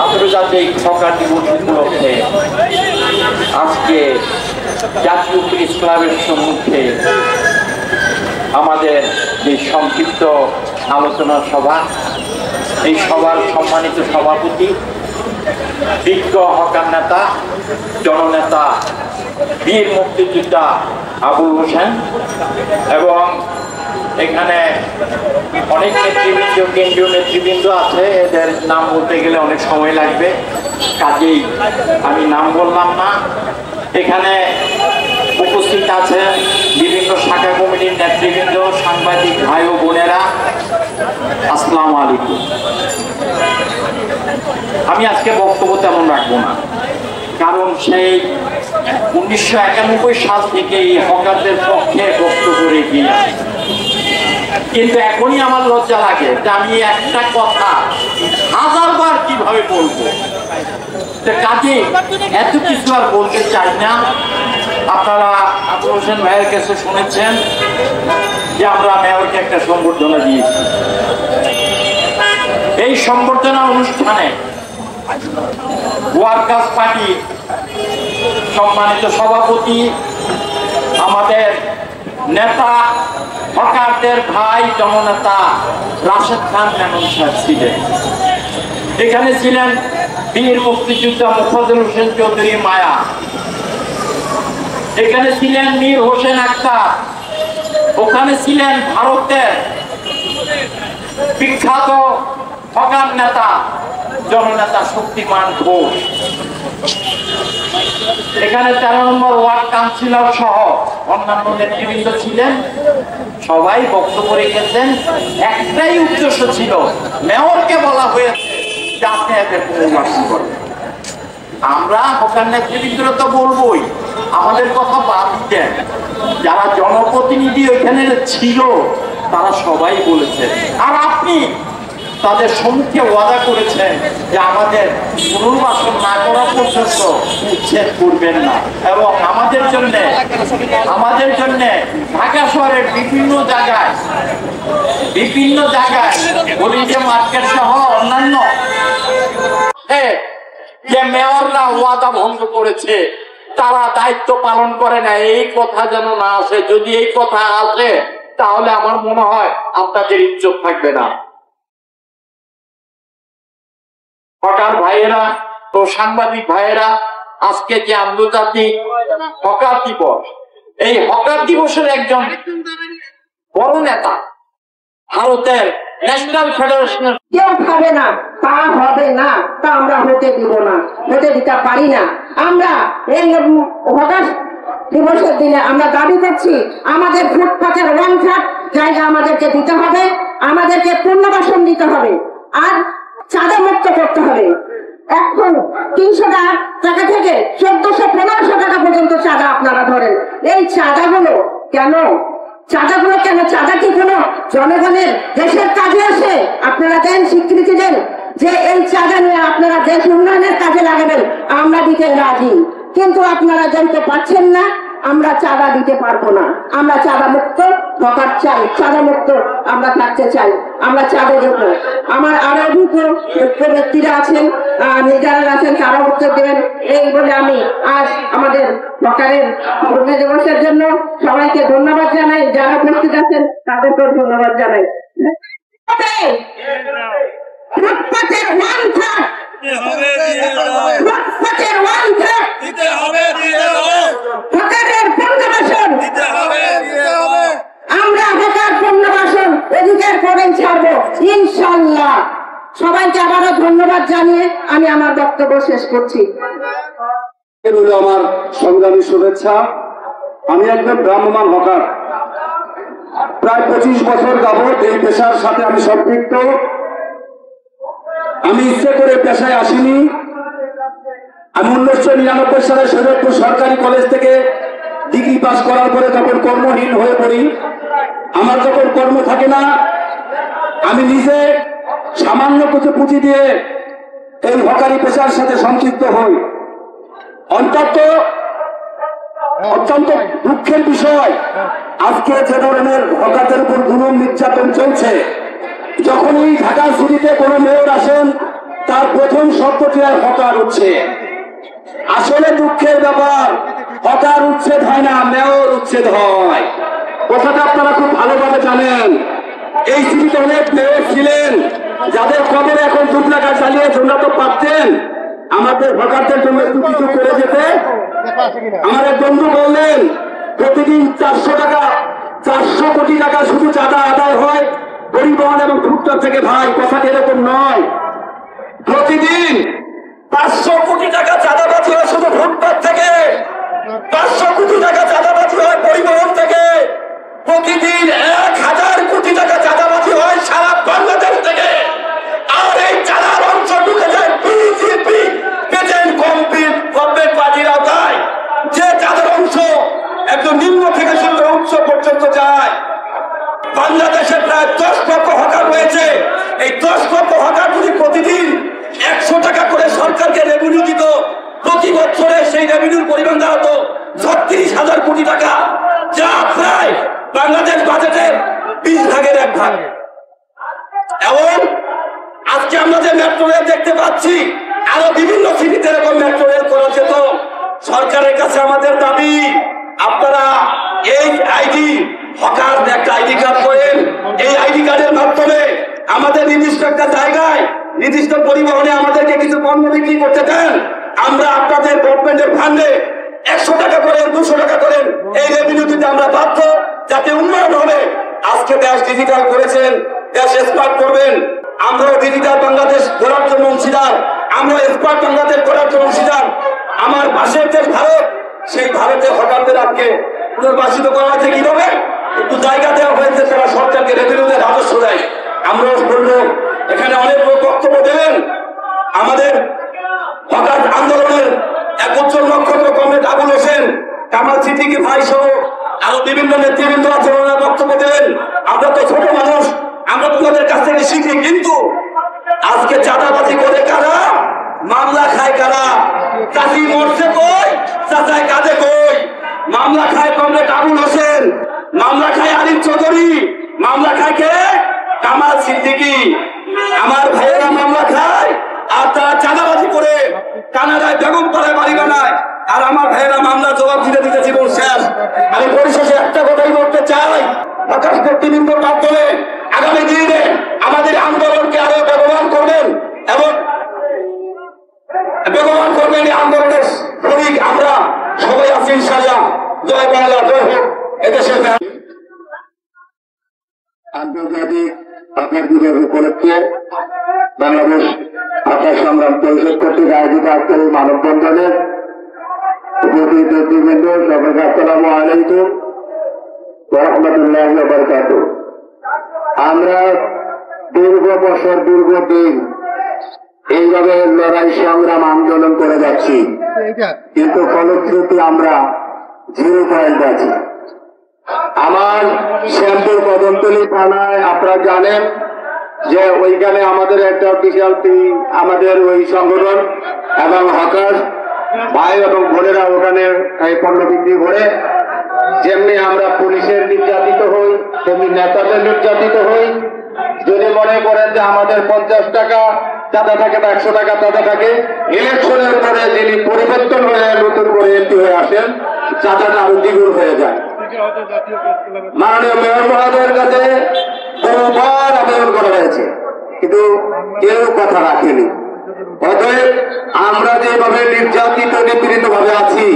আন্তর্জাতিক হকার দিবস উপলক্ষে আজকে জাতীয় প্রেস ক্লাবের সম্মুখে আমাদের যে সংক্ষিপ্ত আলোচনা সভা, এই সভার সম্মানিত সভাপতি, বিজ্ঞ হকার নেতা, জননেতা, বীর মুক্তিযোদ্ধা আবুল হোসেন এবং এখানে অনেক নেতৃবৃন্দ, কেন্দ্রীয় নেতৃবৃন্দ আছে, এদের নাম বলতে গেলে অনেক সময় লাগবে, কাজেই আমি নাম বললাম না। এখানে উপস্থিত আছে বিভিন্ন শাখা কমিটির নেতৃবৃন্দ, সাংবাদিক ভাই ও বোনেরা, আসসালামু আলাইকুম। আমি আজকে বক্তব্য তেমন রাখবো না, কারণ সেই 1991 সাল থেকে এই হকারদের পক্ষে বক্তব্য রেখে আছে। কিন্তু এখনই আমার লজ্জা লাগে যে আমি একটা কথা হাজারবার কিভাবে বলবো, কাজে এত কিছু আর বলতে চাই না। আপনারা আবুল হোসেন ভাইয়ের কাছে শুনেছেন যে আমরা মেয়রকে একটা সংবর্ধনা দিয়েছি। এই সংবর্ধনা অনুষ্ঠানে ওয়ার্কার্স পার্টি সম্মানিত সভাপতি, আমাদের নেতা, হকারদের ভাই জননেতা রাশেদ খান মেনন সাহেব ছিলেন। এখানে ছিলেন বীর মুক্তিযোদ্ধা মোফাজ্জল হোসেন চৌধুরী মায়া, এখানে ছিলেন মীর হোসেন আক্তার, ওখানে ছিলেন ভারতের বিখ্যাত হকার নেতা, জননেতা শক্তিমান ঘোষ, এখানে 13 নম্বর ওয়ার্ড কাউন্সিলর সহ অন্যান্য নেতৃবৃন্দ ছিলেন। সবাই বক্তব্য রেখেছেন। একটাই উদ্দেশ্য ছিল, মেয়রকে বলা হয়েছে যে আপনি এদের পুনর্বাসন করেন। আমরা হকার নেতৃবৃন্দরা তো বলবোই, আমাদের কথা বাদ দেন, যারা জনপ্রতিনিধি ওইখানে ছিল তারা সবাই বলেছে। আর আপনি তাদের সম্মুখে ওয়াদা করেছেন যে আমাদের পুনর্বাসন না করা পর্যন্ত উচ্ছেদ করবেন না, এবং আমাদের জন্য ঢাকা শহরের বিভিন্ন জায়গায় বলিজে মার্কেট সহ অন্যান্য যে মেয়ররা ওয়াদা ভঙ্গ করেছে তারা দায়িত্ব পালন করে না, এই কথা যেন না আসে। যদি এই কথা আসে তাহলে আমার মনে হয় আপনাদের ইজ্জত থাকবে না। হকার ভাইয়েরা ও সাংবাদিক ভাইয়েরা, আজকে যে আন্তর্জাতিক হকার দিবস, এই হকার দিবসের একজন বড় নেতা ভারতের ন্যাশনাল ফেডারেশনের কেউ খাবে না, তা হবে না, তা আমরা হতে দিব না, হতে দিতে পারি না। আমরা এই হকার দিবসের দিনে আমরা দাবি করছি, আমাদের ফুটপাতের 1/3 জায়গা আমাদেরকে দিতে হবে, আমাদেরকে পুনর্বাসন দিতে হবে, আর চাঁদা মুক্ত করতে হবে। এখন 300 টাকা থেকে 1400-1500 টাকা পর্যন্ত চাঁদা আপনারা ধরেন। এই চাঁদাগুলো কেন? চাঁদা কি কোনো জনগণের দেশের কাজে আসে? আপনারা দেন, স্বীকৃতি দেন যে এই চাঁদা নিয়ে আপনারা দেশ উন্নয়নের কাজে লাগাবেন, আমরা দিতে রাজি। কিন্তু আপনারা জানতে পারছেন না, আমরা চাঁদা দিতে পারবো না। আমরা চাঁদা মুক্ত হকার চাই, চাঁদা মুক্ত আমরা থাকতে চাই, আমরা চাঁদা দেব। আমার আরো অভিজ্ঞ ব্যক্তিরা আছেন, নিজেরা আছেন, তারা উত্তর দেবেন। এই বলে আমি আজ আমাদের হকারের দিবসের জন্য সবাইকে ধন্যবাদ জানাই, যারা উপস্থিত আছেন তাদেরকেও ধন্যবাদ জানাই। ফুটপাতের 1/3 হকারের পুনর্বাসন আমরা হকার পুনর্বাসন অধিকার করেই ছাড়বো ইনশাল্লাহ। সবাইকে আবারও ধন্যবাদ জানিয়ে আমি আমার বক্তব্য শেষ করছি। আমার সংগ্রামী শুভেচ্ছা। আমি একজন ভ্রাম্যমান হকার, প্রায় 25 বছর যাবৎ এই পেশার সাথে আমি সম্পৃক্ত। আমি ইচ্ছে করে পেশায় আসিনি। আমি 1999 সালে শরীয়তপুর সরকারি কলেজ থেকে ডিগ্রি পাস করার পরে যখন কর্মহীন হয়ে পড়ি, আমার যখন কর্ম থাকে না, আমি নিজে সামান্য কিছু পুঁজি দিয়ে এই হকারি পেশার সাথে সম্পৃক্ত হই। অত্যন্ত দুঃখের বিষয়, আজকে যে ধরনের হকারদের উপর জুলুম নির্যাতন চলছে, যখনই ঢাকা সিটিতে কোনো মেয়র আসেন তার প্রথম শব্দটি আর হকার উঠছে। আসলে দুঃখের ব্যাপার, হকার উচ্ছেদ হয় না, মেয়র উচ্ছেদ হয়। কথাটা আপনারা খুব ভালোভাবে জানেন। এই সিটিতে অনেক মেয়র ছিলেন যাদের কবরে এখন দুপলাকা চালিয়ে তোমরা তো পারতেন আমাদের হকারদের জন্য একটু কিছু করে যেতে। আমার এক বন্ধু বললেন প্রতিদিন 400 কোটি টাকা শুধু চাঁদা আদায় হয় পরিবহন এবং ফুটপাত থেকে। ভাই, কথাটা এরকম নয়। প্রতিদিন 500 কোটি টাকা চাঁদাবাজি হয় শুধু ফুটপাত থেকে, 500 কোটি টাকা চাঁদাবাজি হয় পরিবহন থেকে, প্রতিদিন 1000 কোটি টাকা চাঁদাবাজি হয় সারা বাংলাদেশ থেকে। আর এই চাঁদার অংশ ঢুকে যায় বিজেপি পেটেন্ট গভর্নমেন্ট পার্টির আওতায়। যে চাঁদার অংশ একদম নিম্ন থেকে শুরু উচ্চ পর্যন্ত যায়। বাংলাদেশে প্রায় 10 লক্ষ হকার রয়েছে। এই 10 লক্ষ হকার যদি প্রতিদিন 100 টাকা করে সরকারকে রেভিনিউ দিত, প্রতি বছরে সেই রেভিনিউর পরিমাণ দাঁড়াতো 36,000 কোটি টাকা, যা প্রায় বাংলাদেশ বাজেটের 20 ভাগের 1 ভাগ। এবং আজকে আমরা যে মেট্রো রেল দেখতে পাচ্ছি, আরো বিভিন্ন সিটিতে এরকম মেট্রো রেল করা যেত। সরকারের কাছে আমাদের দাবি, আপনারা এই আইডি হকার একটা আইডি কার্ড করেন। এই আইডি কার্ডের মাধ্যমে আমাদের নির্দিষ্ট একটা জায়গায় নির্দিষ্ট পরিবহনে আমাদেরকে কিছু পণ্য বিক্রি করতে দেন। আমরা আপনাদের গভর্নমেন্টের ফান্ডে 100 টাকা করেন, 200 টাকা করেন, এই রেভিনিউ দিতে আমরা বাধ্য, যাতে উন্নয়ন হবে। আজকে দেশ ডিজিটাল করেছেন, দেশ স্মার্ট করবেন। আমরাও ডিজিটাল বাংলাদেশ করার জন্য অংশীদার, আমরা স্মার্ট বাংলাদেশ করার জন্য অংশীদার। আমার পাশের দেশ ভারত, সেই ভারতে হকারদের আজকে পুনর্বাসিত করা হয়েছে কিভাবে? একটু জায়গা দেওয়া হয়েছে, তারা সরকারকে রেভিনিউ দেয়, রাজস্ব দেয়। আমরাও বলবো, এখানে অনেক লোক বক্তব্য দেবেন। আমাদের হকার আন্দোলনের এক উজ্জ্বল নক্ষত্র কমরেড আবুল হোসেন, কামাল সিদ্দিকী ভাই সহ আরো বিভিন্ন নেতৃবৃন্দ আন্দোলনের বক্তব্য দেবেন। আমরা তো ছোট মানুষ, আমরা তোমাদের কাছ থেকে শিখি, কিন্তু আজকে চাঁদাবাজি করে কারা, মামলা খায় কারা, চাষি মরছে কই, চাচায় কাঁদে কই। মামলা খায় কমরেড আবুল হোসেন, মামলা খায় আলিম চৌধুরী, মামলা খায় কে, কামাল সিদ্দিকী। আমার ভাইয়েরা মামলা খায়, আর তারা চাঁদাবাজি করে কানাডায় বেগম পাড়ায় বাড়ি বানায়। আর আমার ভাইয়েরা মামলা জবাব দিতে জীবন শেষ। আমি পরিশেষে একটা কথাই বলতে চাই, আকাশ কর্তৃবৃন্দর মাধ্যমে আগামী দিনে আমাদের আন্দোলনকে আরো বেগবান করবেন এবং বেগবান করবেন। এই আন্দোলনের শরিক আমরা সবাই আছি ইনশাআল্লাহ। জয় বাংলা, জয় হোক এদেশের। আন্তর্জাতিক হকার দিবস উপলক্ষে বাংলাদেশ হকার সংগ্রাম পরিষদ কর্তৃক আয়োজিত আজকের এই মানববন্ধনের উপস্থিত নেতৃবৃন্দ, সবাইকে আসসালামু আলাইকুম ওয়া রাহমাতুল্লাহি ওয়া বারাকাতুহু। আমরা দীর্ঘ বছর, দীর্ঘদিন এইভাবে লড়াই সংগ্রাম আন্দোলন করে যাচ্ছি, কিন্তু ফলশ্রুতি আমরা 0 পয়েন্ট আছি। আমার শ্যামপুর কদমতলী থানায় আপনারা জানেন যে ওইখানে আমাদের একটা বিশাল আমাদের ওই সংগঠন এবং হকার ভাই এবং বোনেরা ওখানে এই পণ্য বিক্রি করে। যেমনি আমরা পুলিশের নির্যাতিত হই, তেমনি নেতাদের নির্যাতিত হই। যদি মনে করেন যে আমাদের 50 টাকা চাঁদা থাকে বা 100 টাকা চাঁদা থাকে, ইলেকশনের পরে যিনি পরিবর্তন হয়ে নতুন করে এমপি হয়ে আসেন, চাঁদাটা আরো দ্বিগুণ হয়ে যায়। মাননীয় মেয়র মহোদয়ের কাছে বহুবার আবেদন করা হয়েছে, কিন্তু কেউ কথা রাখেনি। অতএব আমরা যেভাবে নির্যাতিত নিপীড়িত ভাবে আছি,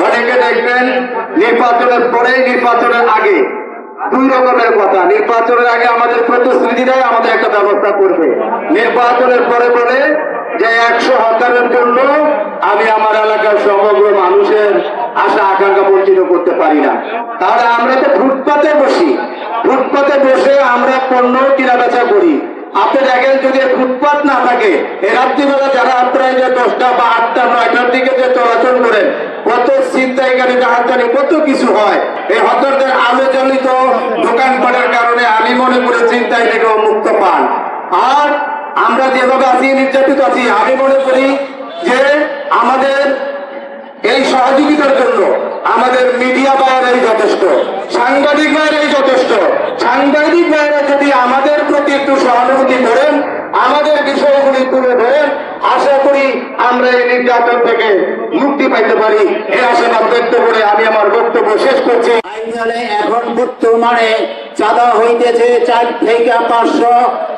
অনেকে দেখবেন নির্বাচনের পরে, নির্বাচনের আগে 2 রকমের কথা। নির্বাচনের আগে আমাদের প্রতিশ্রুতি দেয় আমাদের একটা ব্যবস্থা করবে, নির্বাচনের পরে বলে যে 100 হকারের জন্য আমি আমার এলাকার সমগ্র মানুষের আশা আকাঙ্ক্ষা বঞ্চিত করতে পারি না। তাহলে আমরা তো ফুটপাতে বসি, ফুটপাতে বসে আমরা পণ্য কিনা বেচা করি। আপনি দেখেন যদি ফুটপাত না থাকে, এই রাত্রিবেলা যারা আপনারা যে 10টা বা 8টা 9টার দিকে যে চলাচল করেন, কত ছিনতাইকারী, ডাকাতি, কত কিছু হয়। এই হকারদের আলো জ্বলিত দোকানপাটের কারণে আমি মনে করি ছিনতাই থেকেও মুক্ত পান। আর আমরা যেভাবে আছি, নির্যাতিত আছি, আমি মনে করি যে আমাদের এই সহযোগিতার জন্য আমাদের মিডিয়া ভাইয়েরাই যথেষ্ট, সাংবাদিক ভাইয়েরাই যথেষ্ট। সাংবাদিক ভাইয়েরা যদি আমাদের প্রতি একটু সহানুভূতি করেন, আমাদের বিষয়গুলি তুলে ধরেন, আশা করি আমরা এই নির্যাতন থেকে মুক্তি পাইতে পারি। এই আশাবাদ ব্যক্ত করে আমি আমার বক্তব্য শেষ করছি। আইনালে এখন বর্তমানে চাঁদা হইতেছে 4 থেকে 500,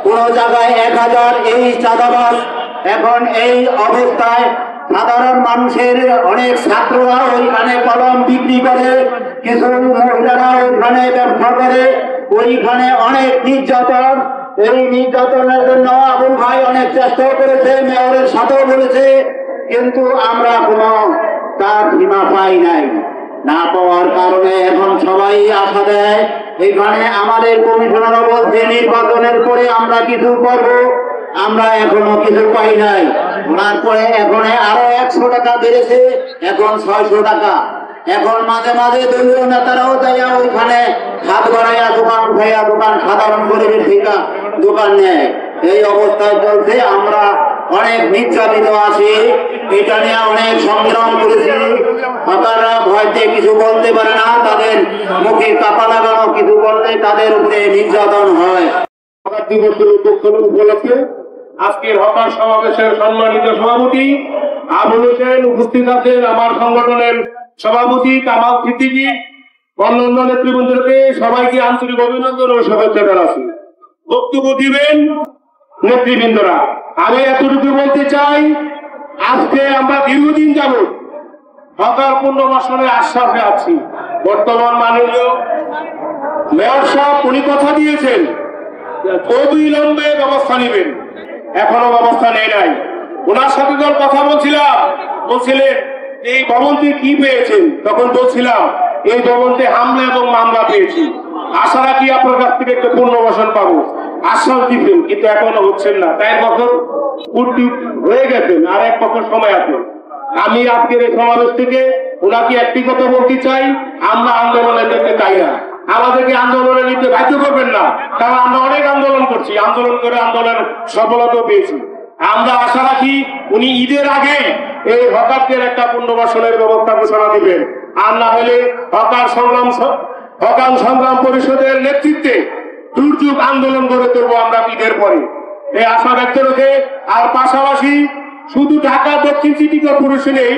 কোন জায়গায় 1000, এই চাঁদাবাজ। এখন এই অবস্থায় সাধারণ মানুষের অনেক ছাত্ররা ওইখানে কলম বিক্রি করে, কিছু মহিলারা ওইখানে ব্যবসা করে, ওইখানে অনেক নির্যাতন। এই নির্যাতনের জন্য আবুল ভাই অনেক চেষ্টা করেছে, মেয়রের সাথেও বলেছে, কিন্তু আমরা কোনো তার সীমা পাই নাই। না পাওয়ার কারণে এখন সবাই আশা দেয়, এখানে আমাদের কমিশনারও বলছে নির্বাচনের পরে আমরা কিছু করব, আমরা এখনো কিছু পাই নাই। ওনার পরে এখন আরো 100 টাকা বেড়েছে, এখন 600 টাকা। এখন মাঝে মাঝে দলীয় নেতারাও যাইয়া ওইখানে হাত বাড়াইয়া দোকান উঠাইয়া দোকান সাধারণ পরিবেশ থেকে দোকান নেয়। এই অবস্থায় বলছে আমরা অনেক নির্যাতিত আছি, এটা নিয়ে অনেক সংগ্রাম করেছি। হকাররা ভয়তে কিছু বলতে পারে না, তাদের মুখে কাপা লাগানো, কিছু বলতে তাদের উপরে নির্যাতন হয়। হকার দিবসের উপলক্ষে আজকের হকার সমাবেশের সম্মানিত সভাপতি আবুল হোসেন উপস্থিত আছেন, আমার সংগঠনের সভাপতি কামাল সিদ্দিকী, অন্যান্য নেতৃবৃন্দকে সবাইকে আন্তরিক অভিনন্দন ও শুভেচ্ছা জানাচ্ছি। বক্তব্য দিবেন নেতৃবৃন্দরা। আমি এতটুকু বলতে চাই, আজকে আমরা দীর্ঘদিন যাবৎ হকার পুনর্বাসনের আশ্বাসে আছি। বর্তমান মাননীয় মেয়র সাহেব উনি কথা দিয়েছেন অবিলম্বে ব্যবস্থা নেবেন, এখনো ব্যবস্থা নেই নাই। ওনার সাথে যখন কথা বলছিলেন এই ভবনটি কি পেয়েছেন, তখন বলছিলাম এই ভবনটি হামলা এবং মামলা পেয়েছি, আশা রাখি আপনার কাছ থেকে একটা পুনর্বাসন পাবো, আশ্বাস দিবেন, কিন্তু এখনো হচ্ছেন না। তাই বছর পূর্তি হয়ে গেছেন, আর 1 বছর সময় আছে। আমি আজকের এই সমাবেশ থেকে ওনাকে একটি কথা বলতে চাই, আমরা আন্দোলনে যেতে চাই না, আমাদেরকে আন্দোলনে নিতে বাধ্য করবেন না, কারণ আমরা অনেক আন্দোলন করছি, আন্দোলন করে আন্দোলনের সফলতা পেয়েছি। আমরা আশা রাখি উনি ঈদের আগে এই হকারদের একটা পুনর্বাসনের ব্যবস্থা ঘোষণা দিবেন, আর না হলে হকার সংগ্রাম পরিষদের নেতৃত্বে দুর্যোগ আন্দোলন গড়ে তুলবো আমরা ঈদের পরে, এই আশা ব্যক্ত রেখে। আর পাশাপাশি শুধু ঢাকা দক্ষিণ সিটি কর্পোরেশনেই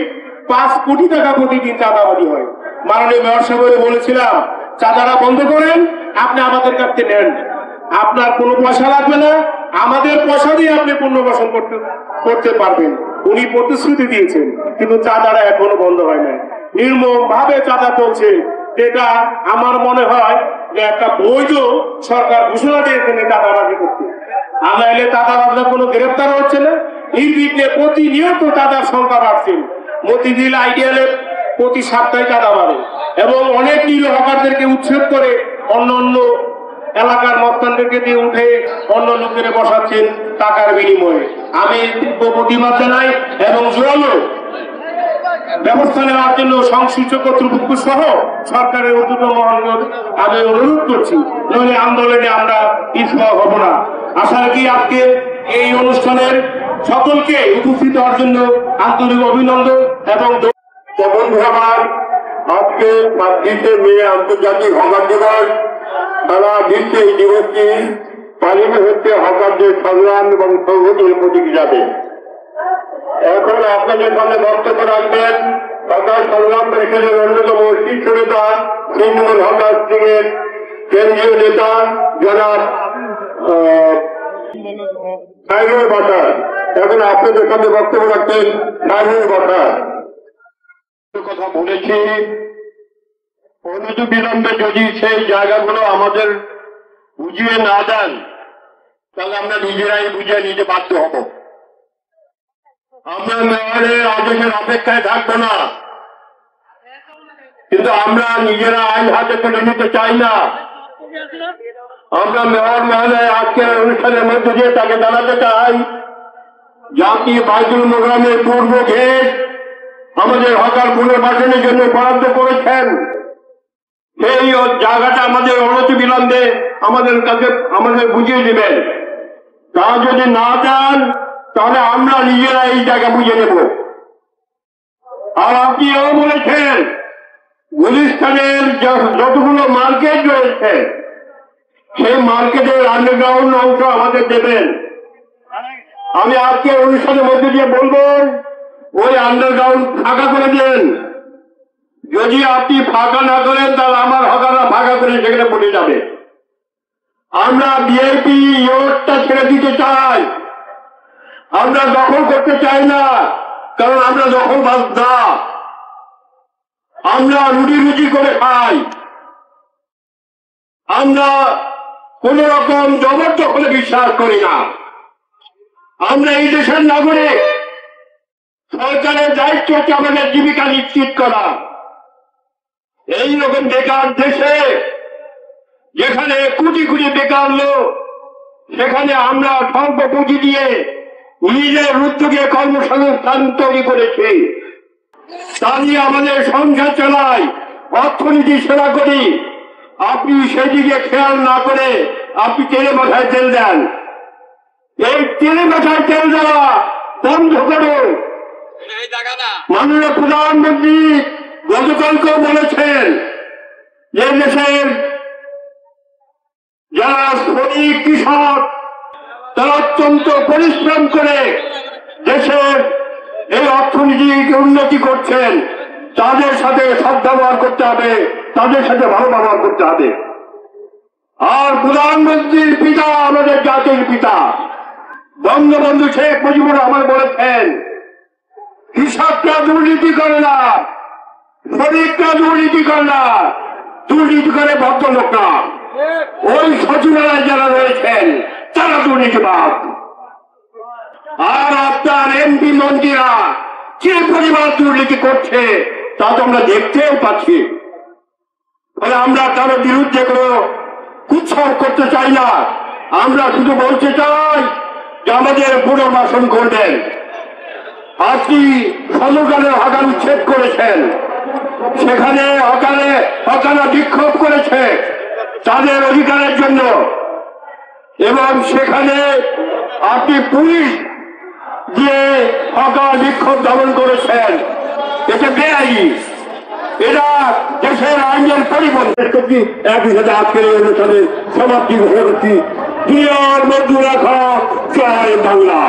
5 কোটি টাকা প্রতিদিন চাঁদাবাজি হয়। মাননীয় মেয়র সাহেব বলেছিলাম চাঁদাটা বন্ধ করেন, আপনি আমাদের কাছে নেন, আপনার কোনো পয়সা লাগবে না, আমাদের পয়সা দিয়ে আপনি পুনর্বাসন করতে পারবেন। উনি প্রতিশ্রুতি দিয়েছেন, কিন্তু চাঁদাটা এখনো বন্ধ হয় না, নির্মম ভাবে চাঁদা চলছে, যেটা আমার মনে হয় যে একটা বৈধ সরকার ঘোষণা দিয়েছেন চাঁদাবাজি করতে। আমরা এলে চাঁদাবাজরা কোনো গ্রেপ্তার হচ্ছে না, নির্বিঘ্নে প্রতিনিয়ত চাঁদার সংখ্যা বাড়ছে। মতিঝিল আইডিয়ালের প্রতি সপ্তাহে চাঁদা বাড়ে এবং অনেক নিরীহ হকারদেরকে উচ্ছেদ করে অন্য অন্য এলাকার মস্তানদেরকে দিয়ে উঠে অন্য লোকের বসাচ্ছেন টাকার বিনিময়ে। আমি প্রতিবাদ জানাই এবং জোরালো ব্যবস্থা নেওয়ার জন্য সংশ্লিষ্ট কর্তৃপক্ষ সহ সরকারের ঊর্ধ্বতন আমি অনুরোধ করছি, নইলে আন্দোলনে আমরা পিছপা হব না। আশা রাখি আজকে এই অনুষ্ঠানের সকলকে উপস্থিত হওয়ার জন্য আন্তরিক অভিনন্দন এবং বন্ধু আমার, আজকে 25শে মে আন্তর্জাতিক হকার দিবস। সারা বিশ্বে এই দিবসটি পালিত হচ্ছে হকারদের সংগ্রাম এবং সংহতির প্রতীক হিসাবে। এখন আপনাদের সামনে বক্তব্য রাখবেন হকার সংগ্রাম পরিষদের অন্যতম শীর্ষ নেতা তৃণমূল হকার সিংয়ের কেন্দ্রীয় নেতা জনাব সাইনুল বাটার। এখন আপনাদের সামনে বক্তব্য রাখবেন সাইনুল বাটার। কথা বলেছি, অনতি বিলম্বে যদি সেই জায়গাগুলো আমাদের বুঝিয়ে না দেন, তাহলে আমরা নিজেরাই বুঝিয়ে নিতে বাধ্য হব। আমরা মেয়রের আদেশের অপেক্ষায় থাকবো না, কিন্তু আমরা নিজেরা আইন হাতে তুলে নিতে চাই না। আমরা মেয়র মহোদয় আজকের অনুষ্ঠানের মধ্যে দিয়ে তাকে জানাতে চাই, জাতীয় বাইতুল মোকাররমের পূর্ব গেট আমাদের হকার পুনর্বাসনের জন্য বরাদ্দ করেছেন, সেই জায়গাটা আমাদের অনতি বিলম্বে আমাদের কাছে আমাদের বুঝিয়ে দিবেন। তা যদি না চান, তাহলে আমরা নিজেরা এই জায়গা বুঝে নেব। আর আপনিও বলেছেন গুলিস্তানের যতগুলো মার্কেট রয়েছে সেই মার্কেটের আন্ডারগ্রাউন্ড অংশ আমাদের দেবেন। আমি আজকে অনুষ্ঠানের মধ্যে দিয়ে বলবো ওই আন্ডারগ্রাউন্ড ফাঁকা করে দেন। যদি আপনি ফাঁকা না করেন তাহলে আমার হকাররা ফাঁকা করে সেখানে পড়ে যাবে। আমরা ভিআইপি ইয়র্ডটা ছেড়ে দিতে চাই, আমরা দখল করতে চাই না, কারণ আমরা দখলবাজ না, আমরা রুটি রুটি করে খাই, আমরা কোন রকম জবরদখলে বিশ্বাস করি না। আমরা এই দেশের নাগরিক, সরকারের দায়িত্ব হচ্ছে আমাদের জীবিকা নিশ্চিত করা। এই রকম বেকার দেশে যেখানে কোটি কোটি বেকার লোক, সেখানে আমরা স্বল্প পুঁজি দিয়ে নিজের উদ্যোগে কর্মসংস্থান তৈরি করেছি, তা নিয়ে আমাদের সংসার চালাই, অর্থনীতি সেবা করি। আপনি সেদিকে খেয়াল না করে আপনি তেলে মাথায় তেল দেন। এই তেলে মাথায় তেল দেওয়া বন্ধ করুন। মাননীয় প্রধানমন্ত্রী গতকালকেও বলেছেন যে দেশের যারা শ্রমিক কৃষক তারা অত্যন্ত পরিশ্রম করে দেশের এই অর্থনীতিকে উন্নতি করছেন, তাদের সাথে সদ্ব্যবহার করতে হবে, তাদের সাথে ভালো ব্যবহার করতে হবে। আর প্রধানমন্ত্রীর পিতা আমাদের জাতির পিতা বঙ্গবন্ধু শেখ মুজিবুর রহমান বলেছেন, কৃষকরা দুর্নীতি করে না, শ্রমিকরা দুর্নীতি করে না, দুর্নীতি করে ভদ্রলোকরা। ওই সচিবালয়ে যারা রয়েছেন তারা দুর্নীতিবাদ। আর আপনার এমপি মন্ত্রীরা যে পরিমাণ দুর্নীতি করছে তা তো আমরা দেখতেও পাচ্ছি। ফলে আমরা কারো বিরুদ্ধে কোনো কুৎসর করতে চাই না, আমরা শুধু বলতে চাই যে আমাদের পুনর্বাসন করবেন। আপনি সদরকালের হকার উচ্ছেদ করেছেন, সেখানে হকাররা বিক্ষোভ করেছে তাদের অধিকারের জন্য, এবং সেখানে আপনি পুলিশ দিয়ে হকার বিক্ষোভ দমন করেছেন। এটা বেআইনি, এটা দেশের আইনের পরিবর্তন। একই সাথে আজকের এই অনুষ্ঠানে সমাপ্তি ঘোষণা করছি। দুনিয়ার মধ্যে রাখা জয় বাংলা।